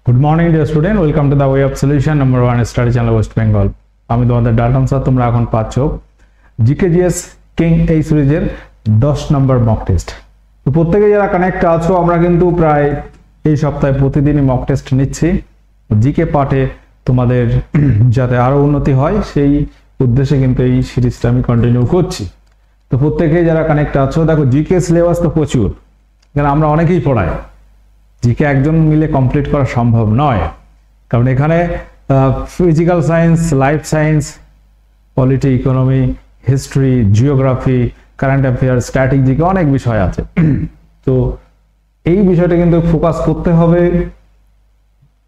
Good morning dear student, welcome to the way of solution number 1 study channel West Bengal. আমি তোমাদের Dalton sir, তোমরা এখন পাচ্ছ GK GS king এই সিরিজের 10 নম্বর মক টেস্ট। তো প্রত্যেককে যারা কানেক্ট আছো, আমরা কিন্তু প্রায় এই সপ্তাহে প্রতিদিনই মক টেস্ট নিচ্ছি জিকে পার্টে তোমাদের যাতে আরো উন্নতি হয় সেই উদ্দেশ্যে কিন্তু এই সিরিজটা আমি কন্টিনিউ করছি। তো প্রত্যেককে যারা কানেক্ট আছো, দেখো জিকে সিলেবাস তো প্রচুর, কারণ আমরা অনেকেই পড়াই, জিকে একজন মিলে কমপ্লিট করা সম্ভব নয়, কারণ এখানে physical science, life science, polity, economy, history, geography, current affair, static, GK অনেক বিষয় আছে। তো এই বিষয়টা কিন্তু ফোকাস করতে হবে।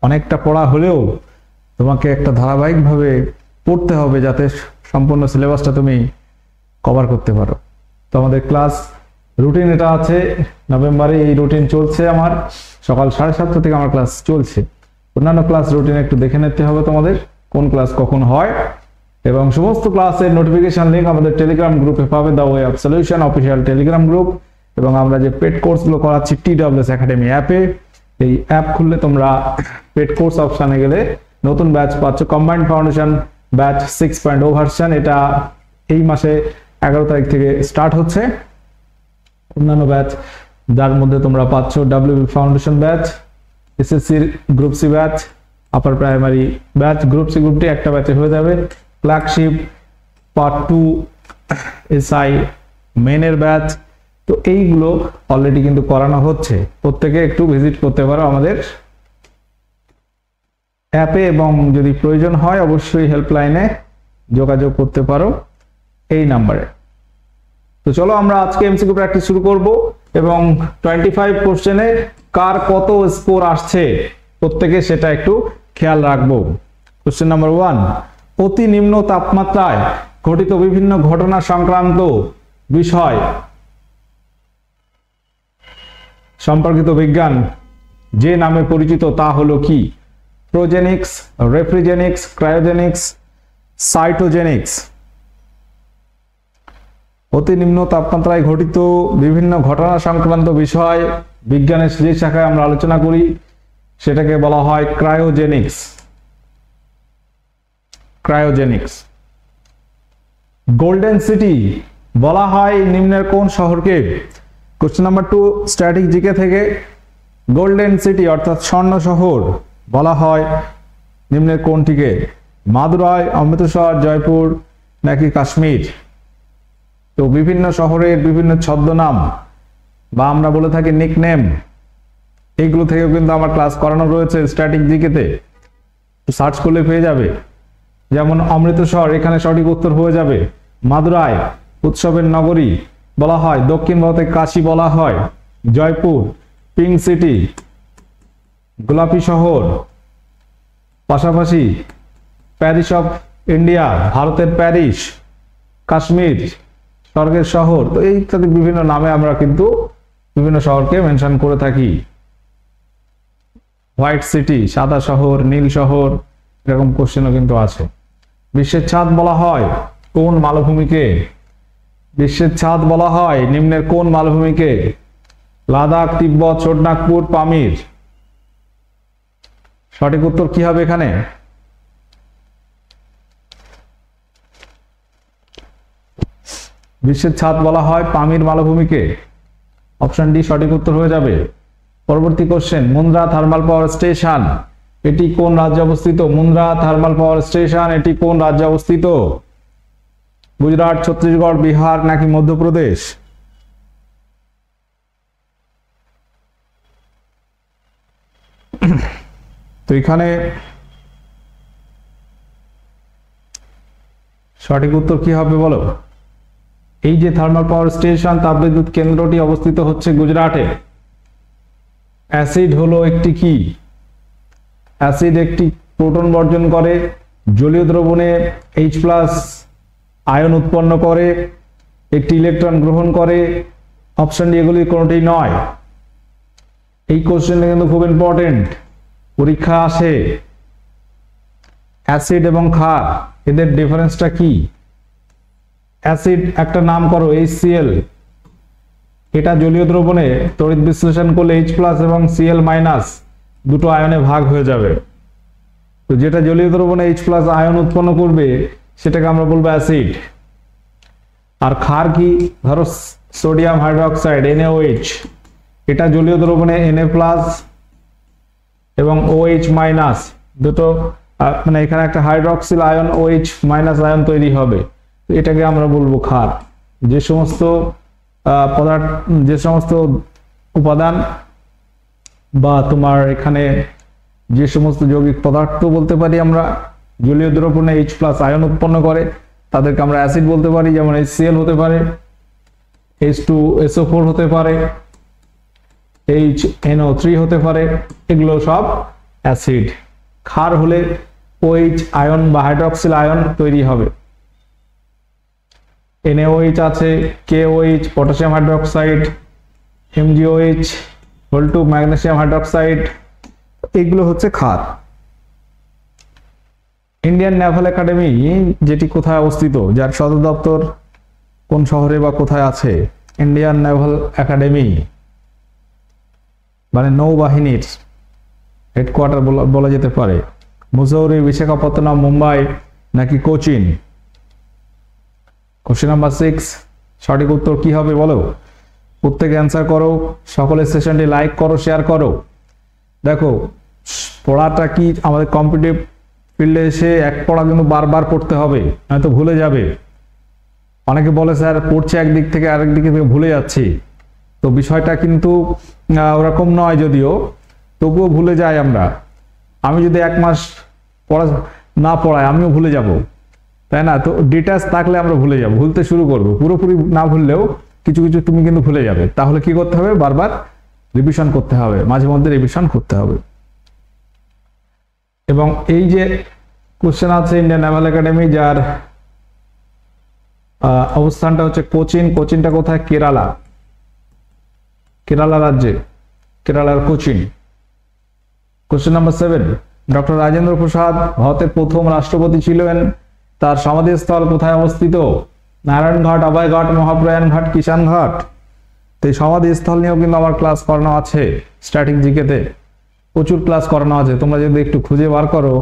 অনেকটা পড়া হলেও তোমাকে একটা ধারাবাহিকভাবে পড়তে হবে যাতে সম্পূর্ণ সিলেবাসটা তুমি কভার করতে পারো। তো আমাদের ক্লাস রুটিন এটা আছে, নভেম্বরে এই রুটিন চলছে, আমার সকাল 7:30 থেকে আমার ক্লাস চলছে। অন্যান্য ক্লাস রুটিন একটু দেখে নিতে হবে তোমাদের, কোন ক্লাস কখন হয়, এবং সমস্ত ক্লাসের নোটিফিকেশন লিঙ্ক আমাদের টেলিগ্রাম গ্রুপে পাবে, the way of solution official Telegram group. এবং আমরা যে পেড কোর্সগুলো করাচ্ছি TWS একাডেমি অ্যাপে, এই অ্যাপ খুললে তোমরা পেড কোর্স অপশানে গেলে নতুন ব্যাচ পাচ্ছ, কম্বাইন্ড ফাউন্ডেশন ব্যাচ 6.0 ভার্সন। এটা এই মাসে 11 তারিখ থেকে স্টার্ট হচ্ছে। অন্যান্য ব্যাচ যার মধ্যে তোমরা পাচ্ছ WB foundation batch, SSC group C batch, upper primary batch, group C গ্রুপটি একটা ব্যাচে হয়ে যাবে, ফ্ল্যাগশিপ পার্ট 2 SI মেনের ব্যাচ। তো এইগুলো অলরেডি কিন্তু করানো হচ্ছে, প্রত্যেকে একটু ভিজিট করতে পারো আমাদের অ্যাপে, এবং যদি প্রয়োজন হয় অবশ্যই হেল্পলাইনে যোগাযোগ করতে পারো এই নাম্বারে। তো চলো আমরা আজকে এমসিকিউ প্র্যাকটিস শুরু করব, এবং 25 কোশ্চেনে কার কত স্কোর আসছে প্রত্যেকে সেটা একটু খেয়াল রাখবো। কোশ্চেন নাম্বার 1, অতি নিম্ন তাপমাত্রায় ঘটিত বিভিন্ন ঘটনা সংক্রান্ত বিষয় সম্পর্কিত বিজ্ঞান যে নামে পরিচিত তা হলো কি? প্রোজেনিক্স, রেফ্রিজেনিক্স, ক্রায়োজেনিক্স, সাইটোজেনিক্স। অতি নিম্ন তাপমাত্রায় ঘটিত বিভিন্ন ঘটনা সংক্রান্ত বিষয় বিজ্ঞানের যে শাখায় আমরা আলোচনা করি সেটাকে বলা হয় ক্রায়োজেনিক্স। ক্রায়োজেনিক্স। গোল্ডেন সিটি বলা হয় নিম্নের কোন শহরকে? কোশ্চেন নাম্বার 2 স্ট্যাটিক জিকে থেকে, গোল্ডেন সিটি অর্থাৎ স্বর্ণ শহর বলা হয় নিম্নের কোনটিকে? মাদুরাই, অমৃতসর, জয়পুর নাকি কাশ্মীর? তো বিভিন্ন শহরের বিভিন্ন ছদ্মনাম বা আমরা বলে থাকি নিকনেম, এইগুলো থেকেও কিন্তু আমার ক্লাস করানো রয়েছে স্ট্যাটিক জিকেতে, সার্চ করলে পেয়ে যাবে। যেমন অমৃতসর, এখানে সঠিক উত্তর হয়ে যাবে মাদুরাই, উৎসবের নগরী বলা হয়, দক্ষিণ ভারতে কাশী বলা হয়, জয়পুর পিঙ্ক সিটি, গোলাপি শহর, পাশাপাশি প্যারিস অফ ইন্ডিয়া, ভারতের প্যারিস, কাশ্মীর স্বর্গের শহর। তো এই ইত্যাদি বিভিন্ন নামে আমরা কিন্তু বিভিন্ন শহরকে মেনশন করে থাকি। হোয়াইট সিটি, সাদা শহর, নীল শহর, এরকম কোশ্চেনও কিন্তু আছে। বিশ্বের ছাদ বলা হয় কোন মালভূমিকে? বিশ্বের ছাদ বলা হয় নিম্নের কোন মালভূমিকে? লাদাখ, তিব্বত, ছোটনাগপুর, পামির। সঠিক উত্তর কি হবে এখানে? বিশ্বের ছাদ বলা হয় পামির মালভূমিকে। অপশন ডি সঠিক উত্তর হয়ে যাবে। পরবর্তী question, Mundra thermal power station এটি কোন রাজ্যে অবস্থিত? মুন্দ্রা থার্মাল পাওয়ার স্টেশন এটি কোন রাজ্যে অবস্থিত? গুজরাট, ছত্তিশগড়, বিহার নাকি মধ্যপ্রদেশ? তো এখানে সঠিক উত্তর কি হবে বলো? এই যে থার্মাল পাওয়ার স্টেশন, তাপবিদ্যুৎ কেন্দ্রটি অবস্থিত হচ্ছে গুজরাটে। অ্যাসিড হলো একটি কি? অ্যাসিড একটি প্রোটন বর্জন করে, জলীয় দ্রবণে H+ আয়ন উৎপন্ন করে, একটি ইলেকট্রন গ্রহণ করে। অপশন ডি এগুলি কোনটি নয়। এই কোশ্চেনটা কিন্তু খুব ইম্পর্টেন্ট, পরীক্ষা আসে। অ্যাসিড এবং ক্ষার এদের ডিফারেন্সটা কি? অ্যাসিড একটা নাম করো HCl, এটা জলীয় দ্রবণে তড়িৎ বিশ্লেষণ করলে H+ এবং Cl- দুটো আয়নে ভাগ হয়ে যাবে। তো যেটা জলীয় দ্রবণে H+ আয়ন উৎপন্ন করবে সেটাকে আমরা বলবো অ্যাসিড। আর ক্ষার কি, ধরো সোডিয়াম হাইড্রোক্সাইড NaOH, এটা জলীয় দ্রবণে Na+ এবং OH- দুটো মানে এখানে একটা হাইড্রক্সিল আয়ন OH- আয়ন তৈরি হবে, তো এটাকে আমরা বলবো ক্ষার। যে সমস্ত পদার্থ, যে সমস্ত উপাদান বা তোমার এখানে যে সমস্ত যৌগিক পদার্থ বলতে পারি আমরা জলীয় দ্রবণে H+ আয়ন উৎপন্ন করে তাদেরকে আমরা অ্যাসিড বলতে পারি। যেমন HCl হতে পারে, H2SO4 হতে পারে, HNO3 হতে পারে, এগুলো সব অ্যাসিড। ক্ষার হলে OH আয়ন বা হাইড্রক্সিল আয়ন তৈরি হবে। NaOH আছে, KOH potassium hydroxide, MgOH magnesium hydroxide, এগুলো হচ্ছে ক্ষার। ইন্ডিয়ান নেভাল একাডেমি যেটি কোথায় অবস্থিত, যার সদর দপ্তর কোন শহরে বা কোথায় আছে? ইন্ডিয়ান নেভাল একাডেমি মানে নৌবাহিনীর হেডকোয়ার্টার বলা যেতে পারে। মুসৌরি, বিশাখাপত্তনম, মুম্বাই নাকি কোচিন? কোশ্চেন নাম্বার 6, সঠিক উত্তর কি হবে বলো? প্রত্যেকে অ্যান্সার করো, সকলের সেশনটি লাইক করো, শেয়ার করো। দেখো পড়াটা কি আমাদের কম্পিটিটিভ ফিল্ডে এসে এক পড়া কিন্তু বারবার পড়তে হবে, নয়তো ভুলে যাবে। অনেকে বলে স্যার পড়ছে একদিক থেকে আরেক দিকে থেকে ভুলে যাচ্ছি, তো বিষয়টা কিন্তু ওরকম নয়, যদিও তবুও ভুলে যাই আমরা। আমি যদি 1 মাস পড়া না পড়াই আমিও ভুলে যাব, তাই না? তো ডিটেলস থাকলে আমরা ভুলে যাব, ভুলতে শুরু করব। পুরোপুরি না ভুললেও কিছু কিছু তুমি কিন্তু ভুলে যাবে। তাহলে কি করতে হবে? বারবার রিভিশন করতে হবে, মাঝে মধ্যে রিভিশন করতে হবে। এবং এই যে কোশ্চেন আছে ইন্ডিয়ান নেভাল একাডেমি, যার অবস্থানটা হচ্ছে কোচিন। কোচিনটা কোথায়? কেরালা, কেরালা রাজ্যে, কেরালার Cochin. Question number 7, doctor Rajendra Prasad ভারতের প্রথম রাষ্ট্রপতি ছিলেন, তার সমাধিস্থল কোথায় অবস্থিত? নারায়ণঘাট, অভয়ঘাট, মহাপ্রয়াণ ঘাট, কিষান ঘাট। তো এই সমাধিস্থল নিয়েও কিন্তু আমার ক্লাস করানো আছে স্ট্যাটিক জিকেতে, প্রচুর ক্লাস করানো আছে। তোমরা যদি একটু খুঁজে বার করো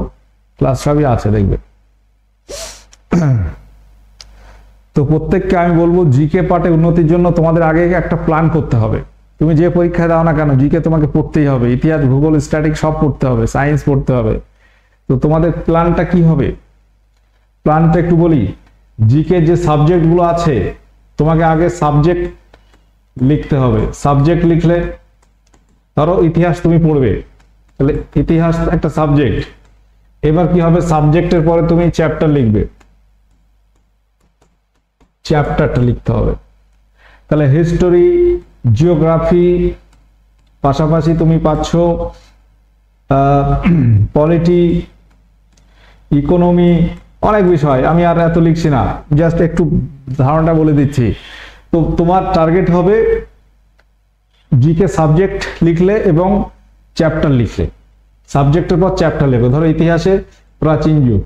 ক্লাস সবই আছে, দেখবে। তো প্রত্যেককে আমি বলবো জিকে পার্টে উন্নতির জন্য তোমাদের আগে একটা প্ল্যান করতে হবে। তুমি যে পরীক্ষায় দাও না কেন জিকে তোমাকে পড়তেই হবে, ইতিহাস, ভূগোল, স্ট্যাটিক সব পড়তে হবে, সায়েন্স পড়তে হবে। তো তোমাদের প্ল্যানটা কি হবে? প্ল্যানটা একটু বলি। জিকে যে সাবজেক্টগুলো আছে তোমাকে আগে সাবজেক্ট লিখতে হবে। সাবজেক্ট লিখলে, ধরো ইতিহাস তুমি পড়বে, তাহলে ইতিহাস একটা সাবজেক্ট। এবার কি হবে? সাবজেক্টের পরে তুমি চ্যাপ্টার লিখবে, চ্যাপ্টারটা লিখতে হবে। তাহলে হিস্টোরি, জিওগ্রাফি, পাশাপাশি তুমি পাচ্ছ পলিটি, ইকোনমি, অনেক বিষয়। আমি আর এত লিখছি না, জাস্ট একটু ধারণাটা বলে দিচ্ছি। তো তোমার টার্গেট হবে জিকে সাবজেক্ট লিখলে এবং চ্যাপ্টার লিখলে। সাবজেক্টের পর চ্যাপ্টার লিখবে। ধরো ইতিহাসে প্রাচীন যুগ,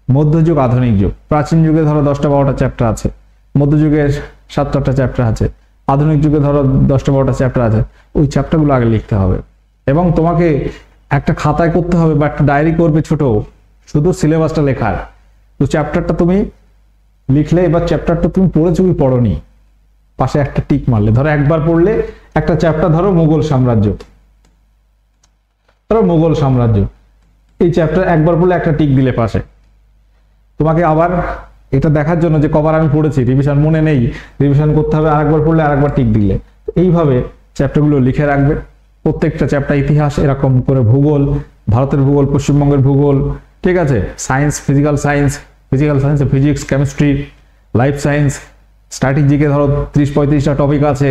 মধ্যযুগ, আধুনিক যুগ। প্রাচীন যুগে ধরো 10টা-12টা চ্যাপ্টার আছে, মধ্যযুগে 7-8টা চ্যাপ্টার আছে, আধুনিক যুগে ধরো 10টা-12টা চ্যাপ্টার আছে। ওই চ্যাপ্টারগুলো আগে লিখতে হবে এবং তোমাকে একটা খাতায় করতে হবে বা একটা ডায়েরি করবে ছোট, শুধু সিলেবাসটা লেখার। তো চ্যাপ্টারটা তুমি লিখলে, এবার চ্যাপ্টারটা তুমি পড়েছো কি পড়োনি, পাশে একটা টিক মারলে। ধরো একবার পড়লে একটা চ্যাপ্টার, ধরো মুঘল সাম্রাজ্য, ধরো মুঘল সাম্রাজ্য, এই চ্যাপ্টার একবার পড়লে একটা টিক দিলে পাশে। তোমাকে আবার এটা দেখার জন্য যে কবার আমি পড়েছি, রিভিশন মনে নেই, রিভিশন করতে হবে, আরেকবার পড়লে আরেকবার টিক দিলে। এইভাবে চ্যাপ্টারগুলো লিখে রাখবে। প্রত্যেকটা চ্যাপ্টার, ইতিহাস এরকম করে, ভূগোল, ভারতের ভূগোল, পশ্চিমবঙ্গের ভূগোল, ঠিক আছে, science, physical science, physics, chemistry, life science, static GK ধরো 30-35টা টপিক আছে।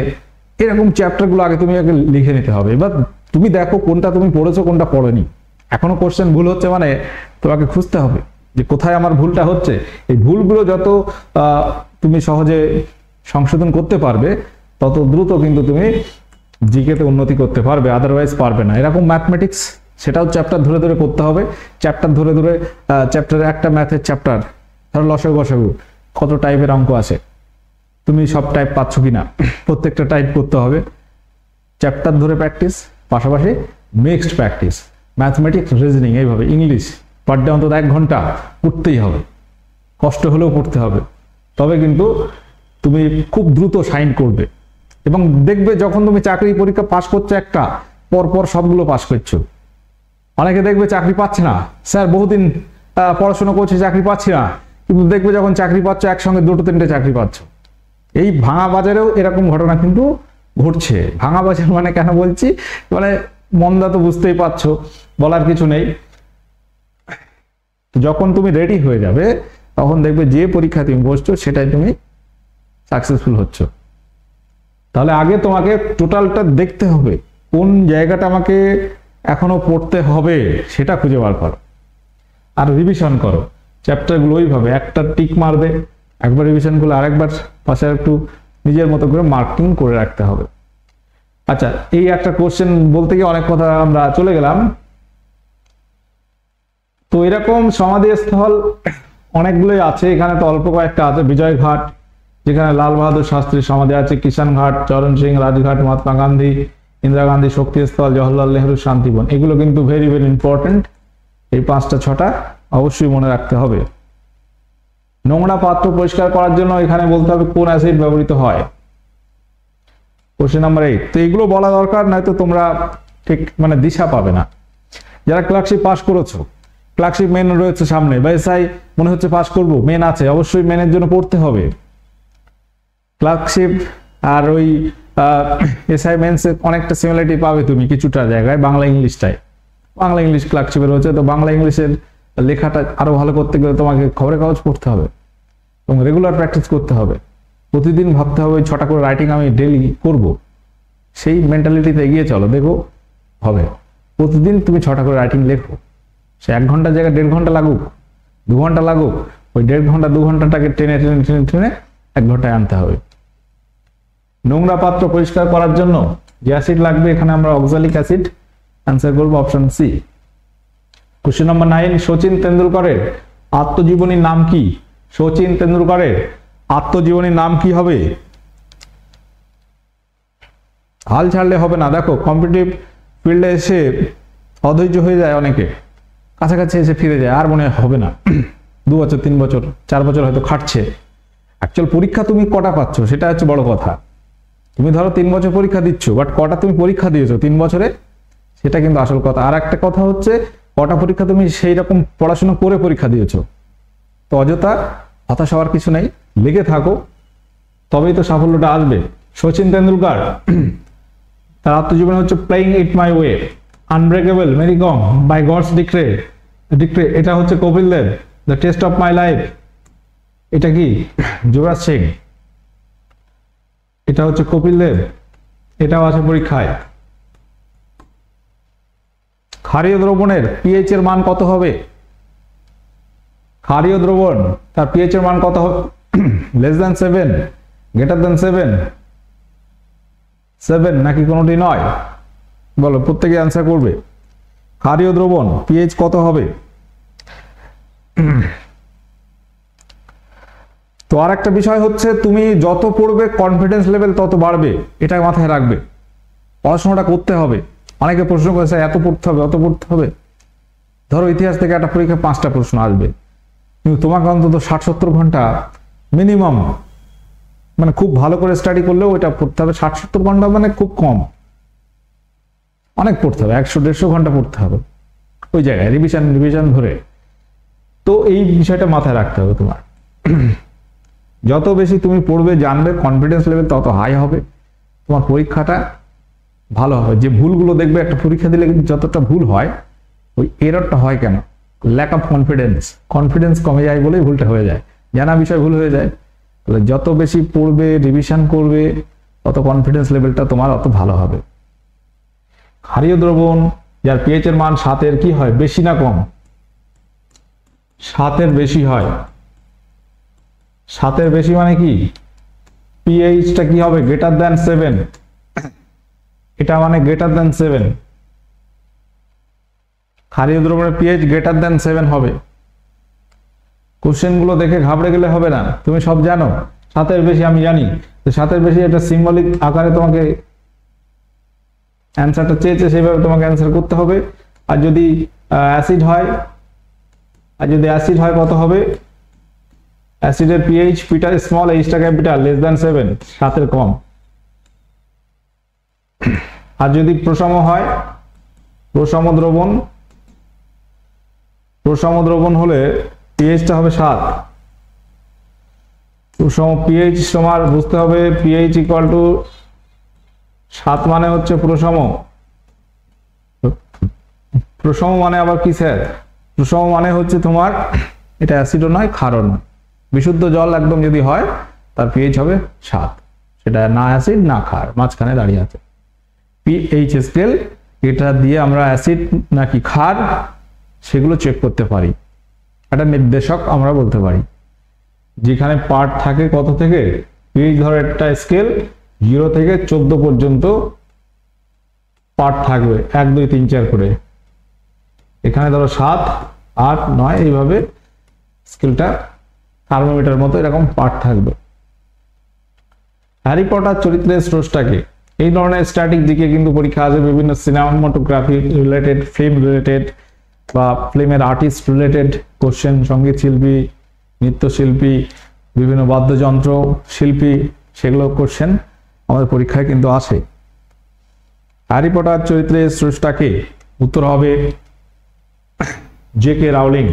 এরকম চ্যাপ্টারগুলো আগে তুমি আগে লিখে নিতে হবে। এবার তুমি দেখো কোনটা তুমি পড়েছো, কোনটা পড়োনি। এখনো কোশ্চেন ভুল হচ্ছে মানে তোমাকে খুঁজতে হবে যে কোথায় আমার ভুলটা হচ্ছে। এই ভুলগুলো যত তুমি সহজে সংশোধন করতে পারবে, তত দ্রুত কিন্তু তুমি জিকেতে উন্নতি করতে পারবে, আদারওয়াইজ পারবে না। এরকম ম্যাথমেটিক্স, সেটাও চ্যাপ্টার ধরে ধরে করতে হবে। চ্যাপ্টার ধরে ধরে, চ্যাপ্টারে একটা ম্যাথের চ্যাপ্টার, ধরো লসাগু গসাগু, কত টাইপের অঙ্ক আছে, তুমি সব টাইপ পাচ্ছ কিনা, প্রত্যেকটা টাইপ করতে হবে। চ্যাপ্টার ধরে প্র্যাকটিস, পাশাপাশি মিক্সড প্র্যাকটিস। ম্যাথমেটিক্স, রিজনিং, এইভাবে ইংলিশ পার ডে অন্তত 1 ঘন্টা পড়তেই হবে, কষ্ট হলেও পড়তে হবে, তবে কিন্তু তুমি খুব দ্রুত শাইন করবে। এবং দেখবে যখন তুমি চাকরি পরীক্ষা পাশ করছো একটা পরপর সবগুলো পাশ করছো। অনেকে দেখবে চাকরি পাচ্ছে না, স্যার বহুদিন পড়াশোনা করছে চাকরি পাচ্ছি না, কিন্তু দেখবে যখন চাকরি পাচ্ছ একসঙ্গে 2-3টে চাকরি পাচ্ছ। এই ভাঙা বাজারেও এরকম ঘটনা কিন্তু ঘটছে। ভাঙা বাজার মানে কেন বলছি, মানে মন্দা তো বুঝতেই পারছো, বলার কিছু নেই। যখন তুমি রেডি হয়ে যাবে তখন দেখবে যে পরীক্ষা তুমি বসছো সেটাই তুমি সাকসেসফুল হচ্ছ। তাহলে আগে তোমাকে টোটালটা দেখতে হবে, কোন জায়গাটা আমাকে এখনো পড়তে হবে সেটা খুঁজে বার করো, আর রিভিশন করো চ্যাপ্টারগুলো। ওইভাবে একটা টিক মারবে, একবার রিভিশন করলে আরেকবার পাশে একটু নিজের মতো করে মার্কিং করে রাখতে হবে। আচ্ছা, এই একটা কোশ্চেন বলতে গিয়ে অনেক কথা আমরা চলে গেলাম। তো এরকম সমাধিস্থল অনেকগুলোই আছে, এখানে তো অল্প কয়েকটা আছে। বিজয়ঘাট, যেখানে লাল বাহাদুর শাস্ত্রীর সমাধি আছে, কিষান ঘাট, চরণ সিং, রাজঘাট, মহাত্মা গান্ধী, ইন্দিরা গান্ধী শক্তিস্থল, জওহরলাল নেহরু শান্তিবন, এগুলো কিন্তু ভেরি ভেরি ইম্পর্টেন্ট। এই 5টা-6টা অবশ্যই মনে রাখতে হবে। নোংরা পাত্র পরিষ্কার করার জন্য এখানে বলতে হবে কোন অ্যাসিড ব্যবহৃত হয়। Question number 8। তো এগুলো বলা দরকার, নয়তো তোমরা ঠিক মানে দিশা পাবে না। যারা ক্লার্কশিপ পাস করেছো, ক্লার্কশিপ মেন রয়েছে সামনে, বা এসআই মনে হচ্ছে পাস করব, মেন আছে, অবশ্যই মেনের জন্য পড়তে হবে। ক্লার্কশিপ আর ওই এসআই মেন্সে অনেকটা সিমিলারিটি পাবে তুমি কিছুটা জায়গায়, বাংলা ইংলিশটায়। বাংলা ইংলিশ ক্লার্কশিপে রয়েছে, তো বাংলা ইংলিশের লেখাটা আরো ভালো করতে গেলে তোমাকে খবরের কাগজ পড়তে হবে এবং রেগুলার প্র্যাকটিস করতে হবে। প্রতিদিন ভাবতে হবে 6টা করে রাইটিং আমি ডেইলি করব, সেই মেন্টালিটিতে এগিয়ে চলো, দেখো হবে। প্রতিদিন তুমি 6টা করে রাইটিং লেখো, সে 1 ঘন্টার জায়গায় 1.5 ঘন্টা লাগুক, 2 ঘন্টা লাগুক, ওই 1.5 ঘন্টা 2 ঘন্টাটাকে টেনে টেনে টেনে টেনে 1 ঘন্টায় আনতে হবে। নোংরা পাত্র পরিষ্কার করার জন্য যে অ্যাসিড লাগবে, এখানে আমরা অক্সালিক অ্যাসিড অ্যান্সার করব, option C. Question number 9। Sachin তেন্ডুলকরের আত্মজীবনীর নাম কি? শচীন তেন্ডুলকরের আত্মজীবনীর নাম কি হবে? হাল ছাড়লে হবে না। দেখো কম্পিটিটিভ ফিল্ডে এসে অধৈর্য হয়ে যায় অনেকে, কাছাকাছি এসে ফিরে যায়, আর মনে হবে না। 2 বছর 3 বছর 4 বছর হয়তো খাটছে। অ্যাকচুয়াল পরীক্ষা তুমি কটা পাচ্ছ সেটা হচ্ছে বড় কথা। তুমি ধরো 3 বছর পরীক্ষা দিচ্ছ, বাট কটা তুমি পরীক্ষা দিয়েছো 3 বছরে, সেটা কিন্তু আসল কথা। আর একটা কথা হচ্ছে কটা পরীক্ষা তুমি সেই রকম পড়াশোনা করে পরীক্ষা দিয়েছো। তো অযথা হতাশ হওয়ার কিছু নেই, লেগে থাকো, তবেই তো সাফল্যটা আসবে। শচীন তেন্ডুলকর তার আত্মজীবনী হচ্ছে playing it my way, unbreakable, Mary Kom, by God's decree, এটা হচ্ছে Kapil Dev, the test of my life, এটা কি যুবরাজ সিং, এটা হচ্ছে কপিল দেব, এটাও আছে পরীক্ষায়। ক্ষারীয় দ্রবণের পিএইচ এর মান কত হবে? ক্ষারীয় দ্রবণ তার পিএইচ এর মান কত হবে? লেস দ্যান 7, গ্রেটার দ্যান 7 নাকি কোনোটি নয়? বলো, প্রত্যেকে অ্যান্সার করবে। ক্ষারীয় দ্রবণ পিএইচ কত হবে? তো আর একটা বিষয় হচ্ছে, তুমি যত পড়বে কনফিডেন্স লেভেল তত বাড়বে, এটা মাথায় রাখবে। পড়াশোনাটা করতে হবে। অনেকে প্রশ্ন করেছে এত পড়তে হবে, অত পড়তে হবে। ধরো ইতিহাস থেকে একটা পরীক্ষা 5টা প্রশ্ন আসবে, কিন্তু তোমাকে অন্তত 60-70 ঘন্টা মিনিমাম, মানে খুব ভালো করে স্টাডি করলেও এটা পড়তে হবে। 60-70 ঘন্টা মানে খুব কম, অনেক পড়তে হবে, 100-150 ঘন্টা পড়তে হবে ওই জায়গায়, রিভিশন ধরে। তো এই বিষয়টা মাথায় রাখতে হবে তোমার। যত বেশি তুমি পড়বে, জানবে, কনফিডেন্স লেভেল তত হাই হবে, তোমার পরীক্ষাটা ভালো হবে। যে ভুলগুলো দেখবে একটা পরীক্ষা দিলে যতটা ভুল হয়, ওই এররটা হয় কেন? ল্যাক অফ কনফিডেন্স কমে যায় বলেই ভুলটা হয়ে যায়, জানা বিষয় ভুল হয়ে যায়। তাহলে যত বেশি পড়বে, রিভিশন করবে, তত কনফিডেন্স লেভেলটা তোমার অত ভালো হবে। ক্ষারীয় দ্রবণ যার পিএইচ এর মান 7 কি হয়? বেশি না কম? 7 বেশি হয়। 7 বেশি মানে কি? পিএইচটা কি হবে? গ্রেটার দ্যান 7, এটা মানে গ্রেটার দ্যান 7। ক্ষারীয় দ্রবণের পিএইচ গ্রেটার দ্যান 7 হবে। কোশ্চেনগুলো দেখে ঘাবড়ে গেলে হবে না, তুমি সব জানো। 7 বেশি আমি জানি, তো 7 বেশি এটা সিম্বলিক আকারে তোমাকে অ্যান্সারটা চেয়েছে, সেইভাবে তোমাকে অ্যান্সার করতে হবে। আর যদি অ্যাসিড হয়, কত হবে? অ্যাসিডের পিএইচ পিটা স্মল এইচটা ক্যাপিটাল লেস দ্যান 7, 7 এর কম। আর যদি প্রশম হয়, প্রশম দ্রবণ হলে পিএইচটা হবে 7। প্রশম পিএইচ সমান বুঝতে হবে, পিএইচ ইকুয়াল টু 7 মানে হচ্ছে প্রশম। প্রশম মানে আবার কি স্যার? প্রশম মানে হচ্ছে তোমার এটা অ্যাসিডও নয় ক্ষারও নয়, বিশুদ্ধ জল একদম যদি হয় তার পিএইচ হবে 7, সেটা না অ্যাসিড না ক্ষার, মাঝখানে দাঁড়িয়ে আছে। পিএইচ স্কেল, এটা দিয়ে আমরা অ্যাসিড নাকি ক্ষার সেগুলো চেক করতে পারি, একটা নির্দেশক আমরা বলতে পারি। যেখানে পার্ট থাকে কত থেকে, পিএইচ ধরো একটা স্কেল 0 থেকে 14 পর্যন্ত পার্ট থাকবে, 1 2 3 4 করে। এখানে ধরো 7 8 9 এইভাবে স্কেলটা থার্মোমিটার মতো এরকম পার্ট থাকবে। হ্যারি পটার চরিত্রের স্রষ্টাকে, এই ধরনের স্ট্যাটিক দিকে কিন্তু পরীক্ষা আসে, বিভিন্ন সিনেমাটোগ্রাফি রিলেটেড, ফিল্ম রিলেটেড বা ফিল্মের আর্টিস্ট রিলেটেড কোশ্চেন, সঙ্গীত শিল্পী, নৃত্যশিল্পী, বিভিন্ন বাদ্যযন্ত্র শিল্পী, সেগুলো কোশ্চেন আমাদের পরীক্ষায় কিন্তু আসে। হ্যারি পটার চরিত্রের স্রষ্টাকে, উত্তর হবে জে.কে. রাউলিং।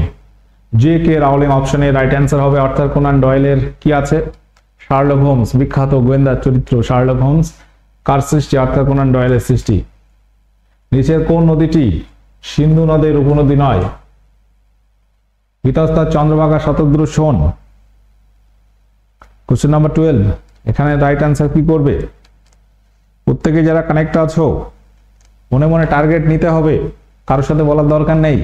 জে.কে. রাউলিং অপশনে রাইট অ্যান্সার হবে। আর্থার কোনান ডয়েলের কি আছে? শার্লক হোমস, বিখ্যাত গোয়েন্দা চরিত্র শার্লক হোমস কার সৃষ্টি? আর্থার কোনান ডয়েলের সৃষ্টি। নিচের কোন নদীটি সিন্ধু নদের উপনদী নয়? ইতস্তার, চন্দ্রভাগা, শতদ্রু, সোন। কোশ্চেন নাম্বার 12, এখানে রাইট অ্যান্সার কি করবে? প্রত্যেকে যারা কানেক্ট আছো মনে মনে টার্গেট নিতে হবে, কারোর সাথে বলার দরকার নেই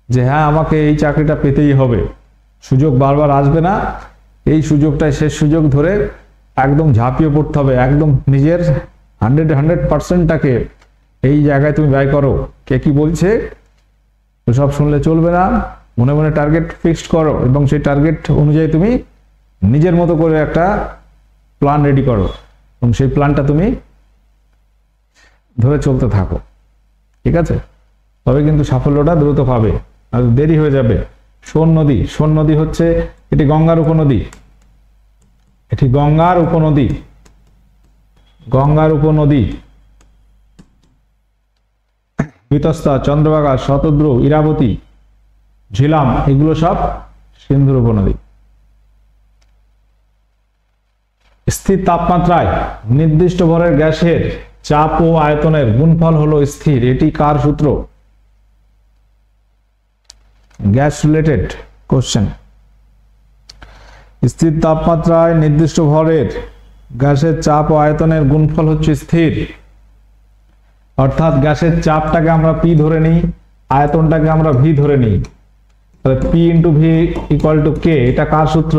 যে হ্যাঁ আমাকে এই চাকরিটা পেতেই হবে, সুযোগ বারবার আসবে না, এই সুযোগটাই শেষ সুযোগ ধরে একদম ঝাঁপিয়ে পড়তে হবে, একদম নিজের 100% এই জায়গায় তুমি ব্যয় করো। কে কি বলছে সব শুনলে চলবে না, মনে মনে টার্গেট ফিক্সড করো এবং সেই টার্গেট অনুযায়ী তুমি নিজের মতো করে একটা প্ল্যান রেডি করো এবং সেই প্ল্যানটা তুমি ধরে চলতে থাকো, ঠিক আছে? তবে কিন্তু সাফল্যটা দ্রুত পাবে, আর দেরি হয়ে যাবে। সোন নদী, সোন নদী হচ্ছে এটি গঙ্গার উপনদী, এটি গঙ্গার উপনদী, গঙ্গার উপনদী। বিতস্তা, চন্দ্রভাগা, শতদ্রু, ইরাবতী, ঝিলাম এগুলো সব সিন্ধুর উপনদী। স্থির তাপমাত্রায় নির্দিষ্ট ভরের গ্যাসের চাপ ও আয়তনের গুণফল হলো স্থির, এটি কার সূত্র? Gas related question. স্থির তাপমাত্রায় নির্দিষ্ট ভরের গ্যাসের চাপ ও আয়তনের গুণফল হচ্ছে স্থির, অর্থাৎ গ্যাসের চাপটাকে আমরা পি ধরে নিই, আয়তনটাকে আমরা ভি ধরে নিই, তাহলে P into V equal to K. এটা কার সূত্র?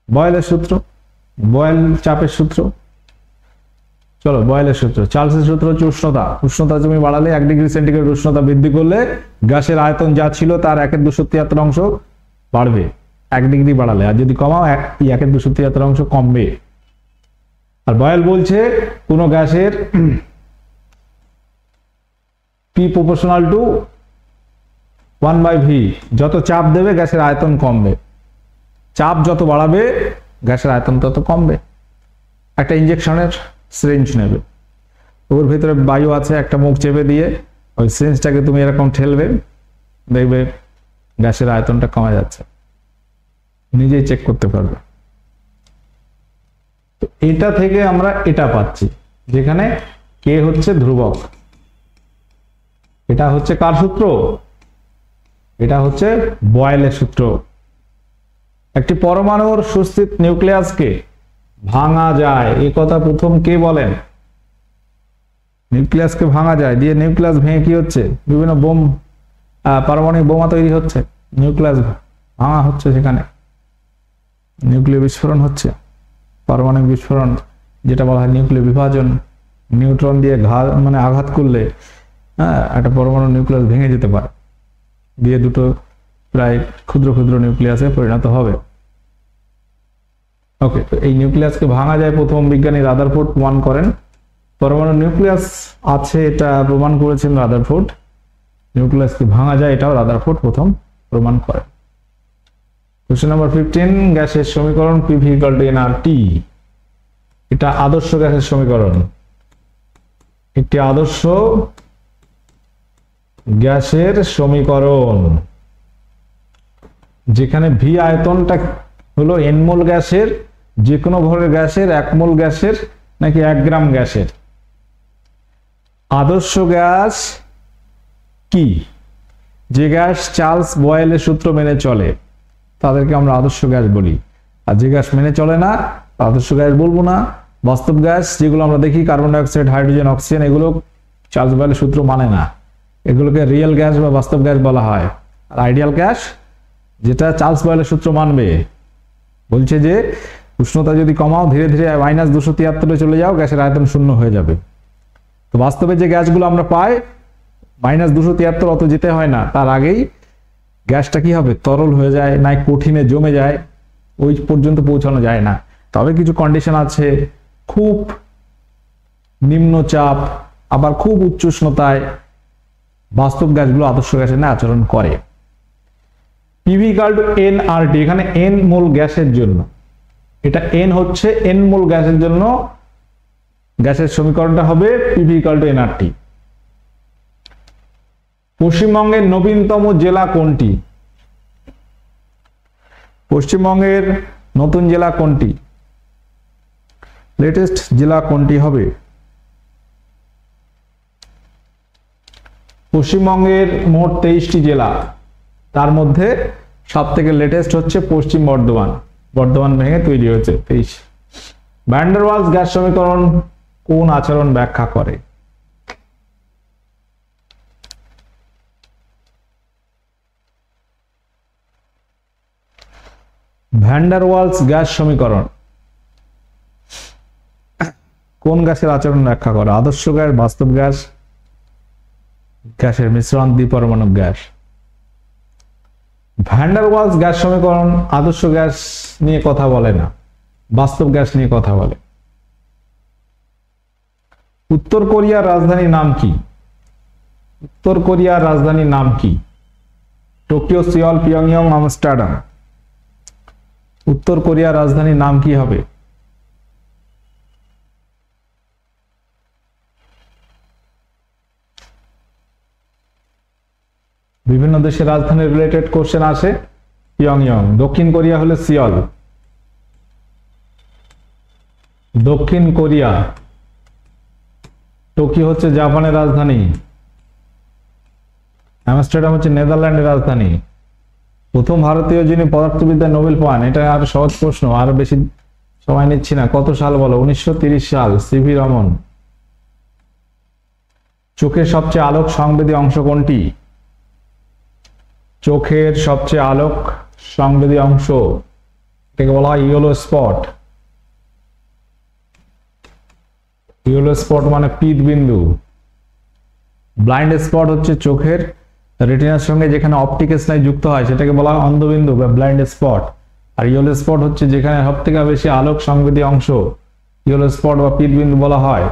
বয়েলের সূত্র, বয়েল চাপের সূত্র। চলো বয়েলের সূত্র। চার্লসের সূত্র হচ্ছে উষ্ণতা, উষ্ণতা তুমি বাড়ালে 1 ডিগ্রি সেন্টিগ্রেড উষ্ণতা বৃদ্ধি করলে গ্যাসের আয়তন যা ছিল তার 1/273 অংশ বাড়বে 1 ডিগ্রি বাড়ালে, আর যদি কমাও 1/273 অংশ কমবে। আর বয়েল বলছে কোন গ্যাসের পি প্রপোর্শনাল টু 1/v, যত চাপ দেবে গ্যাসের আয়তন কমবে, চাপ যত বাড়াবে গ্যাসের আয়তন তত কমবে। একটা ইনজেকশনের সিরিঞ্জ নেবে, ওর ভিতরে বায়ু আছে, একটা মুখ চেপে দিয়ে ওই সিরিঞ্জটাকে তুমি এরকম ঠেলবে, দেখবে গ্যাসের আয়তনটা কমে যাচ্ছে, নিজেই চেক করতে পারবে। তো এটা থেকে আমরা এটা পাচ্ছি, যেখানে কে হচ্ছে ধ্রুবক। এটা হচ্ছে কার সূত্র? এটা হচ্ছে বয়েলের সূত্র। একটি পরমাণুর সুস্থিত নিউক্লিয়াসকে ভাঙা যায়, এই কথা প্রথম কে বলেন? নিউক্লিয়াসকে ভাঙা যায়, দিয়ে নিউক্লিয়াস ভেঙে কি হচ্ছে? বিভিন্ন বোম, পারমাণবিক বোমা তৈরি হচ্ছে, নিউক্লিয়াস ভাঙা হচ্ছে, সেখানে নিউক্লিয় বিস্ফোরণ হচ্ছে, পারমাণবিক বিস্ফোরণ, যেটা বলা হয় নিউক্লিয় বিভাজন। নিউট্রন দিয়ে আঘাত করলে একটা পরমাণু নিউক্লিয়াস ভেঙে যেতে পারে, দিয়ে দুটো প্রায় ক্ষুদ্র ক্ষুদ্র নিউক্লিয়াসে পরিণত হবে। ওকে, তো এই নিউক্লিয়াসকে ভাঙা যায় প্রথম বিজ্ঞানী রাদারফোর্ড প্রমাণ করেন পরমাণু নিউক্লিয়াস আছে এটা প্রমাণ করেছেন রাদারফোর্ড। নিউক্লিয়াস কি ভাঙা যায় এটাও রাদারফোর্ড প্রথম প্রমাণ করে। কোশ্চেন নাম্বার 15, গ্যাসের সমীকরণ PV = nRT। এটা আদর্শ গ্যাসের সমীকরণ। একটি আদর্শ গ্যাসের সমীকরণ যেখানে ভি আয়তনটা হলো n মোল গ্যাসের, যে কোনো ভরের গ্যাসের 1 মোল গ্যাসের নাকি 1 গ্রাম গ্যাসের। আদর্শ গ্যাস কি? যে গ্যাস চার্লস বয়েলের সূত্র মেনে চলে তাদেরকে আমরা আদর্শ গ্যাস বলি। আর যে গ্যাস মেনে চলে না আদর্শ গ্যাস বলবো না। বাস্তব গ্যাস যেগুলো আমরা দেখি, carbon die oxide, hydrogen, oxygen, এগুলো চার্লস বয়েলের সূত্র মানে না, এগুলোকে রিয়েল গ্যাস বা বাস্তব গ্যাস বলা হয়। আর আইডিয়াল গ্যাস যেটা চার্লস বয়েলের সূত্র মানবে, বলছে যে উষ্ণতা যদি কমাও ধীরে ধীরে -273 চলে যাও, গ্যাসের আয়তন শূন্য হয়ে যাবে। তো বাস্তবে যে গ্যাসগুলো আমরা পাই -273 অত যেতে হয় না, তার আগেই গ্যাসটা কি হবে, তরল হয়ে যায়, না কঠিনে জমে যায়, ওই পর্যন্ত পৌঁছানো যায় না। তবে কিছু কন্ডিশন আছে, খুব নিম্ন চাপ আবার খুব উচ্চ উষ্ণতায় বাস্তব গ্যাসগুলো আদর্শ গ্যাসের ন্যায় আচরণ করে। PV = nRT, এখানে n মোল গ্যাসের জন্য, এটা n হচ্ছে n মোল গ্যাসের জন্য গ্যাসের সমীকরণটা হবে PV = nRT। পশ্চিমবঙ্গের নবীনতম জেলা কোনটি? পশ্চিমবঙ্গের নতুন জেলা কোনটি? লেটেস্ট জেলা কোনটি হবে? পশ্চিমবঙ্গের মোট 23টি জেলা, তার মধ্যে সব থেকে লেটেস্ট হচ্ছে পশ্চিম বর্ধমান। বর্ধমান ভেঙে তৈরি হয়েছে 23। ভ্যান ডার ওয়ালস গ্যাস সমীকরণ কোন আচরণ ব্যাখ্যা করে? ভ্যান ডার ওয়ালস গ্যাস সমীকরণ কোন গ্যাসের আচরণ ব্যাখ্যা করে? আদর্শ গ্যাস, বাস্তব গ্যাস, গ্যাসের মিশ্রণ, দ্বিপরমাণবিক gas. Van der Waals gas সমীকরণ আদর্শ গ্যাস নিয়ে কথা বলে না, বাস্তব গ্যাস নিয়ে কথা বলে। উত্তর কোরিয়ার রাজধানীর নাম কি? উত্তর কোরিয়ার রাজধানীর নাম কি? টোকিও, সিওল, পিয়ংইয়ং, আমস্টারডাম। উত্তর কোরিয়ার রাজধানীর নাম কি হবে? বিভিন্ন দেশের রাজধানী রিলেটেড কোশ্চেন আসে। পিয়ংইয়ং। দক্ষিণ কোরিয়া হলে সিওল। দক্ষিণ কোরিয়া। টোকিও হচ্ছে জাপানের রাজধানী। আমস্টারডাম হচ্ছে নেদারল্যান্ডের রাজধানী। প্রথম ভারতীয় যিনি পদার্থবিদ্যায় নোবেল পান, এটা আরো সহজ প্রশ্ন, আরো বেশি সময় নিচ্ছি না। কত সাল বলো? 1930 সাল, সিভি রমন। চোখের সবচেয়ে আলোক সংবেদী অংশ কোনটি? চোখের সবচেয়ে আলোক সংবেদী অংশ, এটাকে বলা হয় ইয়েলো স্পট। ইয়েলো স্পট মানে পিত বিন্দু। ব্লাইন্ড স্পট হচ্ছে চোখের রেটিনার সঙ্গে যেখানে অপটিক স্নায়ু যুক্ত হয় সেটাকে বলা হয় অন্ধবিন্দু বা ব্লাইন্ড স্পট। আর ইয়েলো স্পট হচ্ছে যেখানে সবথেকে বেশি আলোক সংবেদী অংশ, ইয়েলো স্পট বা পিত বিন্দু বলা হয়।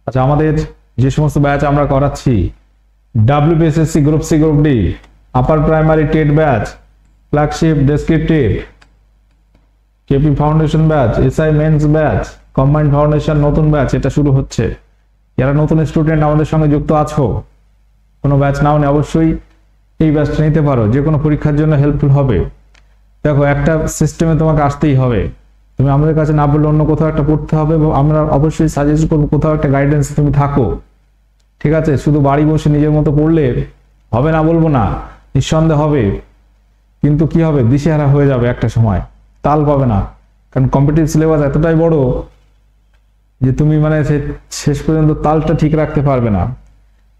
আচ্ছা, আমাদের যে সমস্ত ব্যাচ আমরা করাচ্ছি, WBSSC group C, group D, upper primary TET batch, flagship, descriptive, KP foundation batch, SI mains batch, combined foundation নতুন ব্যাচ, এটা শুরু হচ্ছে। যারা নতুন স্টুডেন্ট আমাদের সঙ্গে যুক্ত আছো, কোনো ব্যাচ নাও নি, অবশ্যই এই ব্যাচটা নিতে পারো, যে কোনো পরীক্ষার জন্য হেল্পফুল হবে। দেখো, একটা সিস্টেমে তোমাকে আসতেই হবে। তুমি আমাদের কাছে না বললে অন্য কোথাও একটা পড়তে হবে, এবং আমরা অবশ্যই সাজেস্ট করবো কোথাও একটা গাইডেন্স তুমি থাকো। ঠিক আছে? শুধু বাড়ি বসে নিজের মতো পড়লে হবে না বলবো না, নিঃসন্দেহ হবে, কিন্তু কি হবে, দিশেহারা হয়ে যাবে একটা সময়, তাল পাবে না। কারণ কম্পিটিটিভ সিলেবাস এতটাই বড় যে তুমি মানে শেষ পর্যন্ত তালটা ঠিক রাখতে পারবে না।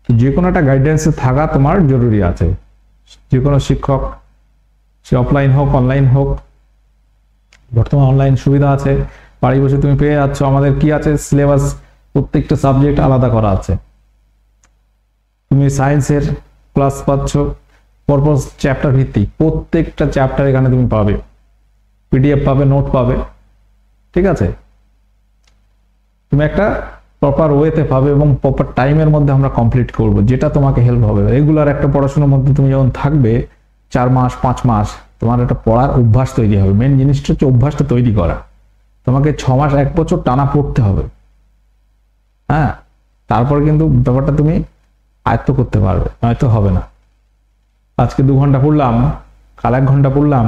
যে কোনো একটা গাইডেন্সে থাকা তোমার জরুরি আছে। যে কোনো শিক্ষক, সে অফলাইন হোক অনলাইন হোক, বর্তমানে অনলাইন সুবিধা আছে, বাড়ি বসে তুমি পেয়ে যাচ্ছ। আমাদের কি আছে, সিলেবাস প্রত্যেকটা সাবজেক্ট আলাদা করা আছে। তুমি সায়েন্সের ক্লাস পাচ্ছ পরপর চ্যাপ্টার ভিত্তিক, প্রত্যেকটা চ্যাপ্টার এখানে তুমি পাবে, পিডিএফ পাবে, নোট পাবে। ঠিক আছে? তুমি একটা প্রপার ওয়েতে পাবে এবং প্রপার টাইমের মধ্যে আমরা কমপ্লিট করব, যেটা তোমাকে হেল্প হবে। রেগুলার একটা পড়াশোনার মধ্যে তুমি যখন থাকবে 4 মাস 5 মাস, তোমার একটা পড়ার অভ্যাস তৈরি হবে। মেন জিনিসটা হচ্ছে অভ্যাসটা তৈরি করা। তোমাকে 6 মাস 1 বছর টানা পড়তে হবে, হ্যাঁ, তারপর কিন্তু ব্যাপারটা তুমি আয়ত্ত করতে পারবে, নয়তো হবে না। আজকে 2 ঘন্টা পড়লাম, কাল 1 ঘন্টা পড়লাম,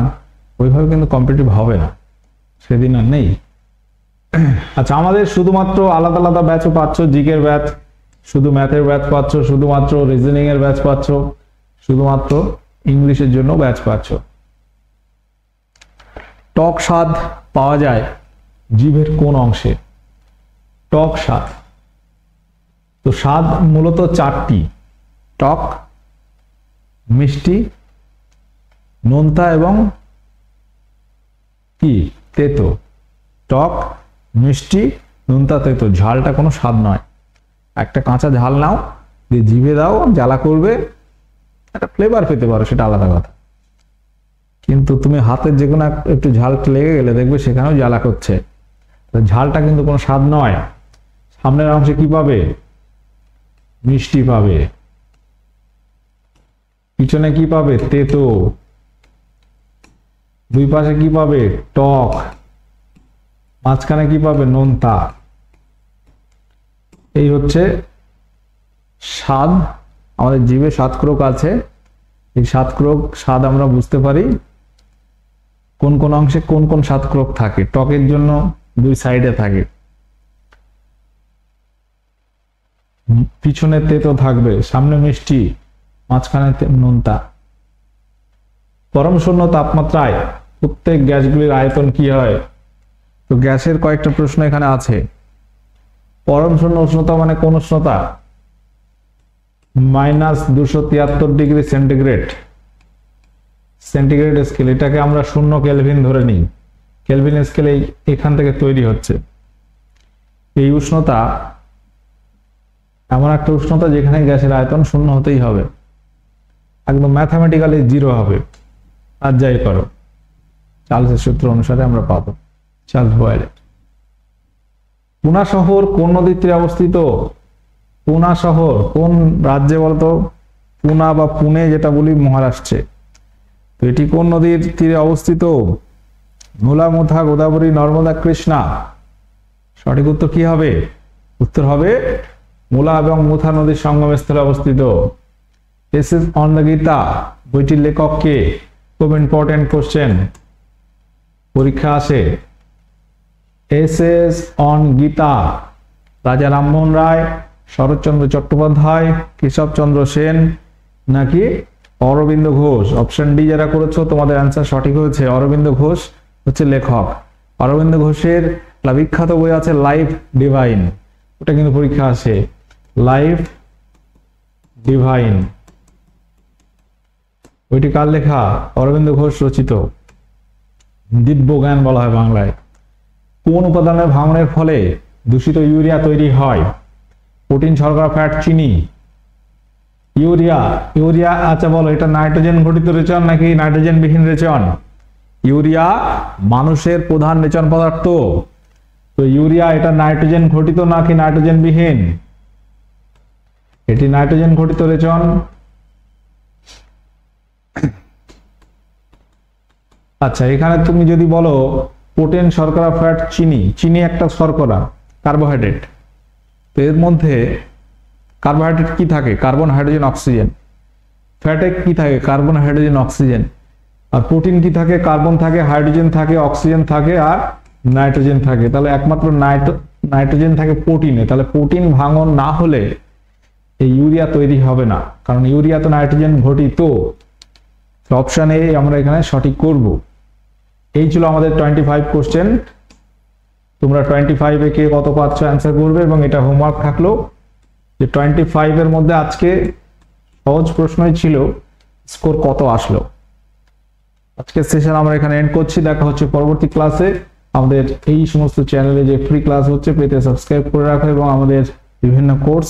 ওইভাবে কিন্তু কম্পিটিটিভ হবে না, সেদিন আর নেই। আচ্ছা, আমাদের শুধুমাত্র আলাদা আলাদা ব্যাচও পাচ্ছ, জিকের ব্যাচ, শুধু ম্যাথের ব্যাচ পাচ্ছ, শুধুমাত্র রিজনিং এর ব্যাচ পাচ্ছ, শুধুমাত্র ইংলিশের জন্য ব্যাচ পাচ্ছ। টক স্বাদ পাওয়া যায় জিভের কোন অংশে? টক স্বাদ, তো স্বাদ মূলত 4টি: টক, মিষ্টি, নোনতা এবং কি তেতো। টক, মিষ্টি, নোনতা, তেতো। ঝালটা কোনো স্বাদ নয়। একটা কাঁচা ঝাল নাও, দিয়ে জিভে দাও, জ্বালা করবে, একটা ফ্লেভার পেতে পারো, সেটা আলাদা কথা। কিন্তু তুমি হাতের যে কোনো একটু ঝাল লেগে গেলে দেখবে সেখানেও জ্বালা করছে। ঝালটা কিন্তু কোনো স্বাদ নয়। সামনের অংশে কি পাবে? মিষ্টি পাবে। পিছনে কি পাবে? তেতো। দুই পাশে কি পাবে? টক। মাঝখানে কি পাবে? নোনতা। এই হচ্ছে স্বাদ। আমাদের জিভে 7 ক্রোক আছে। এই 7 ক্রোক স্বাদ আমরা বুঝতে পারি কোন কোন অংশে কোন কোন 7 ক্রোক থাকে। টকের জন্য 2 সাইডে থাকে, পিছনে তেতো থাকবে, সামনে মিষ্টি, মাঝখানে নোনতা। পরম শূন্য তাপমাত্রায় প্রত্যেক গ্যাসগুলির আয়তন কি হয়? তো গ্যাসের কয়েকটা প্রশ্ন এখানে আছে। পরম শূন্য উষ্ণতা মানে কোন উষ্ণতা? -273 ডিগ্রি সেন্টিগ্রেড। সেন্টিগ্রেড স্কেল, এটাকে আমরা 0 কেলভিন ধরে নিই। কেলভিন স্কেলে এখান থেকে তৈরি হচ্ছে। এই উষ্ণতা এমন একটা উষ্ণতা যেখানে গ্যাসের আয়তন 0 হতেই হবে, একদম ম্যাথমেটিক্যালি 0 হবে। আর যাই করো, চার্লসের সূত্র অনুসারে আমরা পাবো। Charles boil. পুনা শহর কোন নদীর তীরে অবস্থিত? পুনা শহর কোন রাজ্যে বলতো? পুনা বা পুনে যেটা বলি মহারাষ্ট্রে। তো এটি কোন নদীর তীরে অবস্থিত? মুলা, মুথা, গোদাবরী, নর্মদা, কৃষ্ণা। সঠিক উত্তর কি হবে? উত্তর হবে মুলা এবং মুথা নদীর সঙ্গমস্থলে অবস্থিত। এসএস অন দ্য গীতা বইটির লেখক কে? খুব ইম্পর্টেন্ট কোশ্চেন, পরীক্ষা আসে। এসএস অন গীতা রাজা রামমোহন রায়, শরৎচন্দ্র চট্টোপাধ্যায়, কেশবচন্দ্র সেন নাকি অরবিন্দ ঘোষ? অপশন ডি যারা করেছো তোমাদের অ্যান্সার সঠিক হয়েছে। অরবিন্দ ঘোষ হচ্ছে লেখক। অরবিন্দ ঘোষের বিখ্যাত বই আছে লাইফ ডিভাইন, ওটা কিন্তু পরীক্ষা আসে। লাইফ ডিভাইন ওইটি কার লেখা? অরবিন্দ ঘোষ রচিত। দিব্য জ্ঞান বলা হয় বাংলায়। কোন উপাদানের ভাঙনের ফলে দূষিত ইউরিয়া তৈরি হয়? প্রোটিন, শর্করা, ফ্যাট, চিনি। ইউরিয়া, ইউরিয়া আচ্ছা বলো, এটা নাইট্রোজেন ঘটিত রেচন নাকি নাইট্রোজেন বিহীন রেচন? ইউরিয়া মানুষের প্রধান রেচন পদার্থ। তো ইউরিয়া এটা নাইট্রোজেন ঘটিত নাকি নাইট্রোজেন বিহীন? এটি নাইট্রোজেন ঘটিত রেচন। আচ্ছা, এখানে তুমি যদি বলো প্রোটিন, শর্করা, ফ্যাট, চিনি। চিনি একটা শর্করা, কার্বোহাইড্রেট। তো এর মধ্যে কার্বোহাইড্রেট কি থাকে? Carbon, hydrogen, oxygen. ফ্যাটে কি থাকে? Carbon, hydrogen, oxygen. আর প্রোটিন কি থাকে? কার্বন থাকে, হাইড্রোজেন থাকে, অক্সিজেন থাকে আর নাইট্রোজেন থাকে। তাহলে একমাত্র নাইট্রোজেন থাকে প্রোটিনে। তাহলে প্রোটিন ভাঙন না হলে এই ইউরিয়া তৈরি হবে না, কারণ ইউরিয়া তো নাইট্রোজেন ঘটিত। অপশন এ আমরা এখানে সঠিক করব। এই ছিল আমাদের 25 কোশ্চেন। তোমরা 25 এ কে কত পাচ্ছ অ্যান্সার করবে, এবং এটা হোমওয়ার্ক থাকলো যে 25 এর মধ্যে আজকে সহজ প্রশ্নই ছিল, স্কোর কত আসলো। আজকের সেশন আমরা এখানে এন্ড করছি। দেখা হচ্ছে পরবর্তী ক্লাসে। আমাদের এই সমস্ত চ্যানেলে যে ফ্রি ক্লাস হচ্ছে পেতে সাবস্ক্রাইব করে রাখো, এবং আমাদের বিভিন্ন কোর্স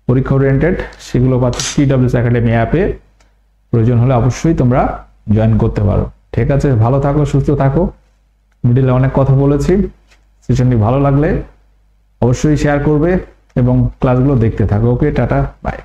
পরীক্ষা ওরিয়েন্টেড সেগুলো পাচ্ছ TWS একাডেমি অ্যাপে। প্রয়োজন হলে অবশ্যই তোমরা জয়েন করতে পারো। ঠিক আছে, ভালো থাকো, সুস্থ থাকো। মিডিলে অনেক কথা বলেছি। সেশনটি ভালো লাগলে অবশ্যই শেয়ার করবে এবং ক্লাসগুলো দেখতে থাকো। ওকে, টাটা, বাই।